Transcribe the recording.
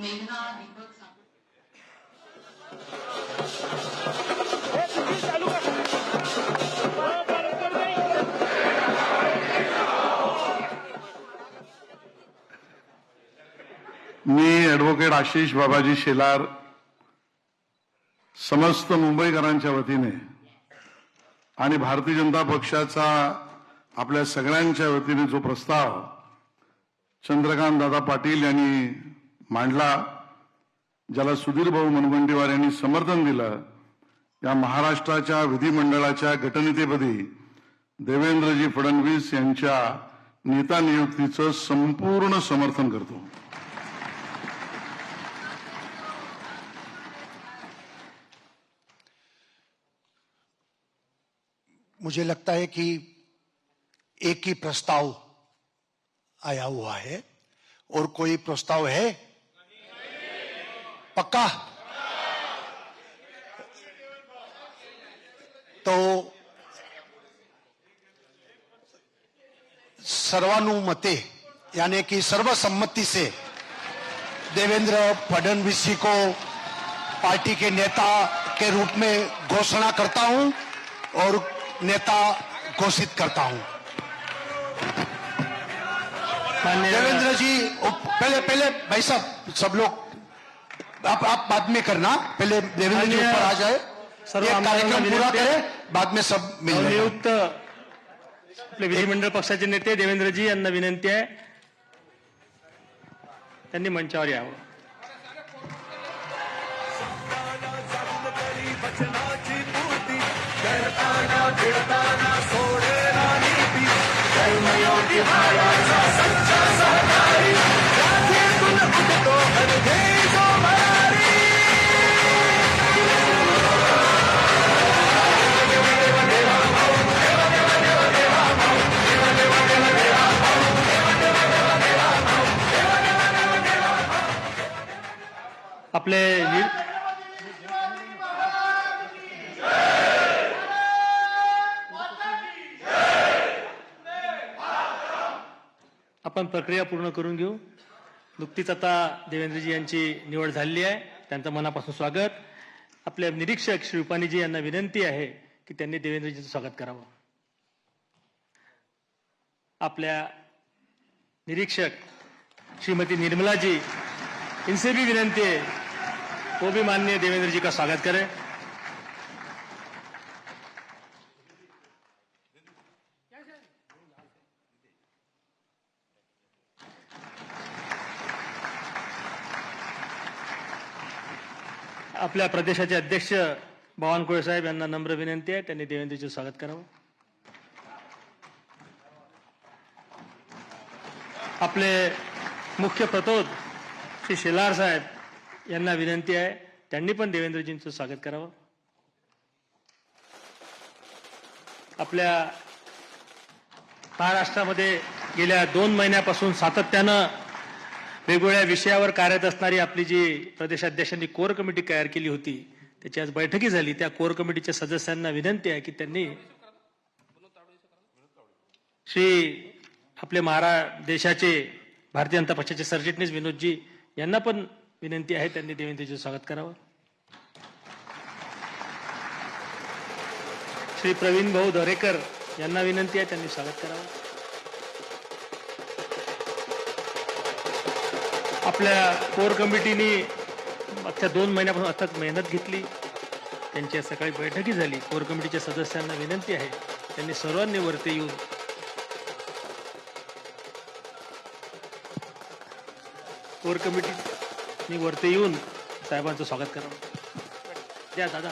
मेघना दीपक साबळे। मी ॲडव्होकेट आशिष बाबाजी शेलार समस्त मुंबईकरांच्या वतीने आणि भारतीय जनता पक्षाचा आपल्या सगळ्यांच्या वतीने जो प्रस्ताव चंद्रकांत दादा पाटील यांनी मांडला, ज्याला सुधीर भाऊ मुनगंटीवार यांनी समर्थन दिलं, या महाराष्ट्राच्या विधिमंडळाच्या गटनेतेपदी देवेंद्रजी फडणवीस यांच्या नेता नियुक्तीचं संपूर्ण समर्थन करतो। मुझे लगता है कि एक ही प्रस्ताव आया हुआ है और कोई प्रस्ताव है? पक्का? तो सर्वानुमते यानी कि सर्वसम्मति से देवेंद्र फडणवीस जी को पार्टी के नेता के रूप में घोषणा करता हूं और नेता घोषित करता हूं। देवेंद्र जी पहले भाई साहब सब लोग आप बाद में करना, पहले देवेंद्र जी ऊपर आ जाए, ये कार्यक्रम पूरा करें, बाद में सब मिल नियुक्त आपले विधिमंडळ पक्षाचे नेते देवेंद्रजी यांना विनंती आहे, त्यांनी मंचावर यावं। आपले आपण प्रक्रिया पूर्ण करून घेऊ। नुकतीच आता देवेंद्रजी यांची निवड झालेली आहे, त्यांचं मनापासून स्वागत। आपले निरीक्षक श्री रुपानीजी यांना विनंती आहे की त्यांनी देवेंद्रजींचं स्वागत करावं। आपल्या निरीक्षक श्रीमती निर्मलाजी, इनसे भी विनंती है वो भी माननीय देवेंद्र जी का स्वागत करें। आपल्या प्रदेशाचे अध्यक्ष बावनकुळे साहेब यांना नम्र विनंती आहे, त्यांनी देवेंद्रजींचं स्वागत करावं। आपले मुख्य प्रतोद श्री शेलार साहेब यांना विनंती आहे, त्यांनी पण देवेंद्रजींचं स्वागत करावं। आपल्या महाराष्ट्रामध्ये गेल्या 2 महिन्यापासून सातत्यानं वेगवेगळ्या विषयावर कार्यरत असणारी आपली जी प्रदेशाध्यक्षांनी कोर कमिटी तयार केली होती, त्याची आज बैठकी झाली। त्या कोर कमिटीच्या सदस्यांना विनंती आहे की त्यांनी श्री आपले देशाचे भारतीय जनता पक्षाचे सरचिटणीस विनोदजी यांना पण विनंती आहे, त्यांनी देवेंद्रजींचं स्वागत करावं। श्री प्रवीण भाऊ दरेकर यांना विनंती आहे, त्यांनी स्वागत करावं। आपल्या कोर कमिटीने मागच्या 2 महिन्यापासून अथक मेहनत घेतली, त्यांची सकाळी बैठकी झाली। कोर कमिटीच्या सदस्यांना विनंती आहे, त्यांनी सर्वांनी वरती येऊन कोर कमिटी वरती येऊन साहेबांचं स्वागत करावं। द्या दादा।